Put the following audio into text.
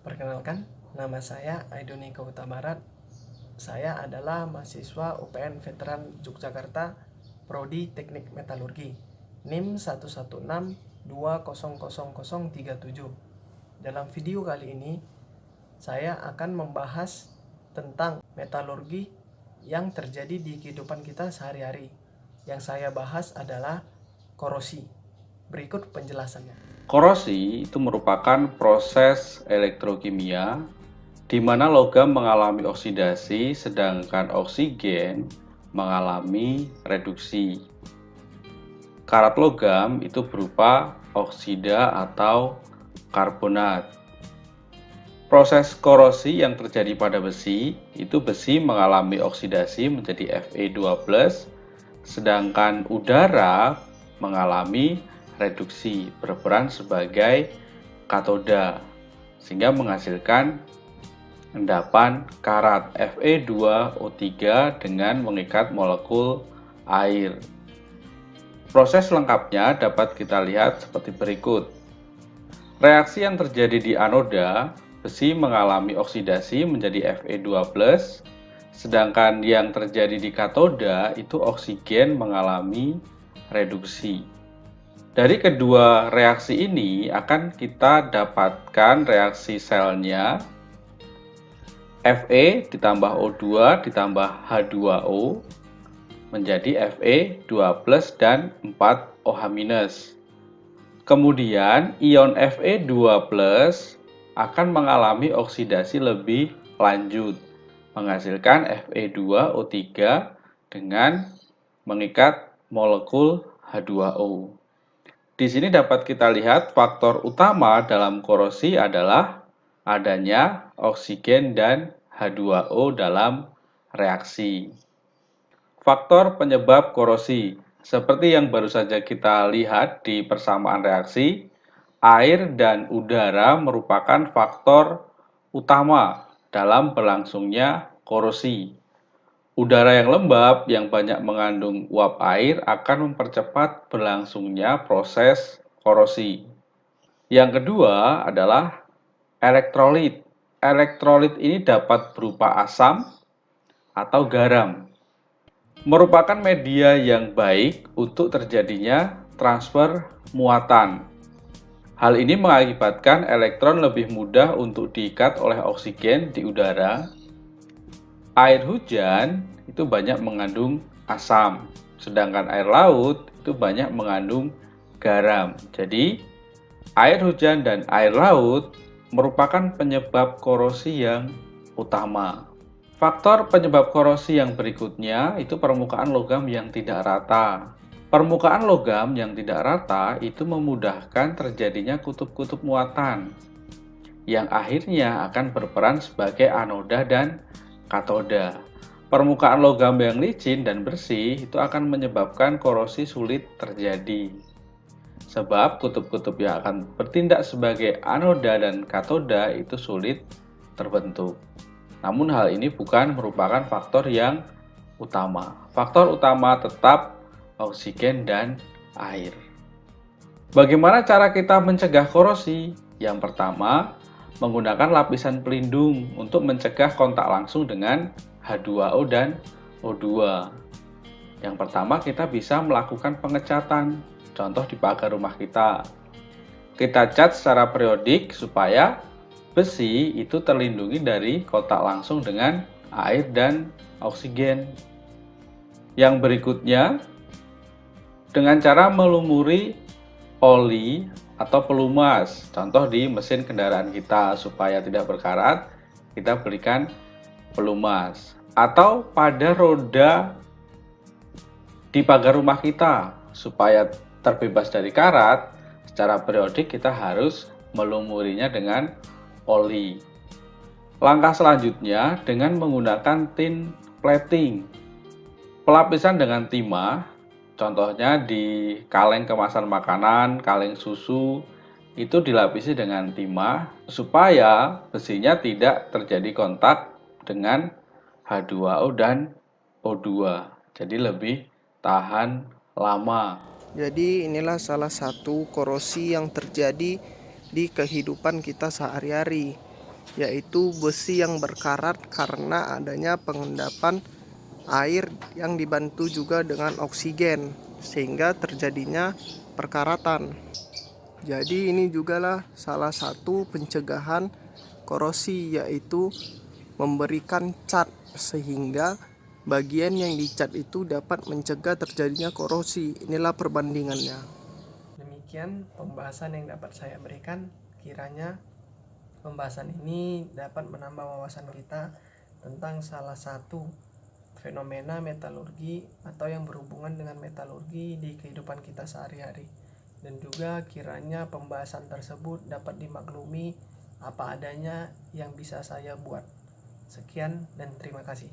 Perkenalkan, nama saya Aidoni Kauta Barat. Saya adalah mahasiswa UPN Veteran Yogyakarta, Prodi Teknik Metalurgi, NIM 116200037. Dalam video kali ini, saya akan membahas tentang metalurgi yang terjadi di kehidupan kita sehari-hari. Yang saya bahas adalah korosi. Berikut penjelasannya. Korosi itu merupakan proses elektrokimia di mana logam mengalami oksidasi sedangkan oksigen mengalami reduksi. Karat logam itu berupa oksida atau karbonat. Proses korosi yang terjadi pada besi, itu besi mengalami oksidasi menjadi Fe2+, sedangkan udara mengalami reduksi berperan sebagai katoda sehingga menghasilkan endapan karat Fe2O3 dengan mengikat molekul air. Proses lengkapnya dapat kita lihat seperti berikut. Reaksi yang terjadi di anoda, besi mengalami oksidasi menjadi Fe2+, sedangkan yang terjadi di katoda itu oksigen mengalami reduksi. Dari kedua reaksi ini akan kita dapatkan reaksi selnya Fe ditambah O2 ditambah H2O menjadi Fe2+ dan 4OH-. Kemudian ion Fe2+ akan mengalami oksidasi lebih lanjut menghasilkan Fe2O3 dengan mengikat molekul H2O. Di sini dapat kita lihat faktor utama dalam korosi adalah adanya oksigen dan H2O dalam reaksi. Faktor penyebab korosi, seperti yang baru saja kita lihat di persamaan reaksi, air dan udara merupakan faktor utama dalam berlangsungnya korosi. Udara yang lembab yang banyak mengandung uap air akan mempercepat berlangsungnya proses korosi. Yang kedua adalah elektrolit. Elektrolit ini dapat berupa asam atau garam. Merupakan media yang baik untuk terjadinya transfer muatan. Hal ini mengakibatkan elektron lebih mudah untuk diikat oleh oksigen di udara. Air hujan itu banyak mengandung asam, sedangkan air laut itu banyak mengandung garam. Jadi, air hujan dan air laut merupakan penyebab korosi yang utama. Faktor penyebab korosi yang berikutnya itu permukaan logam yang tidak rata. Permukaan logam yang tidak rata itu memudahkan terjadinya kutub-kutub muatan, yang akhirnya akan berperan sebagai anoda dan katoda. Permukaan logam yang licin dan bersih itu akan menyebabkan korosi sulit terjadi. Sebab kutub-kutub yang akan bertindak sebagai anoda dan katoda itu sulit terbentuk. Namun hal ini bukan merupakan faktor yang utama. Faktor utama tetap oksigen dan air. Bagaimana cara kita mencegah korosi? Yang pertama, menggunakan lapisan pelindung untuk mencegah kontak langsung dengan H2O dan O2. Yang pertama, kita bisa melakukan pengecatan, contoh di pagar rumah kita. Kita cat secara periodik supaya besi itu terlindungi dari kontak langsung dengan air dan oksigen. Yang berikutnya, dengan cara melumuri oli atau pelumas, contoh di mesin kendaraan kita supaya tidak berkarat, kita berikan pelumas. Atau pada roda di pagar rumah kita, supaya terbebas dari karat, secara periodik kita harus melumurinya dengan oli. Langkah selanjutnya dengan menggunakan tin plating. Pelapisan dengan timah, contohnya di kaleng kemasan makanan, kaleng susu, itu dilapisi dengan timah supaya besinya tidak terjadi kontak dengan H2O dan O2. Jadi lebih tahan lama. Jadi inilah salah satu korosi yang terjadi di kehidupan kita sehari-hari. yaitu besi yang berkarat karena adanya pengendapan air yang dibantu juga dengan oksigen sehingga terjadinya perkaratan. Jadi ini jugalah salah satu pencegahan korosi, yaitu memberikan cat sehingga bagian yang dicat itu dapat mencegah terjadinya korosi. Inilah perbandingannya. Demikian pembahasan yang dapat saya berikan. Kiranya pembahasan ini dapat menambah wawasan kita tentang salah satu fenomena metalurgi atau yang berhubungan dengan metalurgi di kehidupan kita sehari-hari. Dan juga kiranya pembahasan tersebut dapat dimaklumi apa adanya yang bisa saya buat. Sekian dan terima kasih.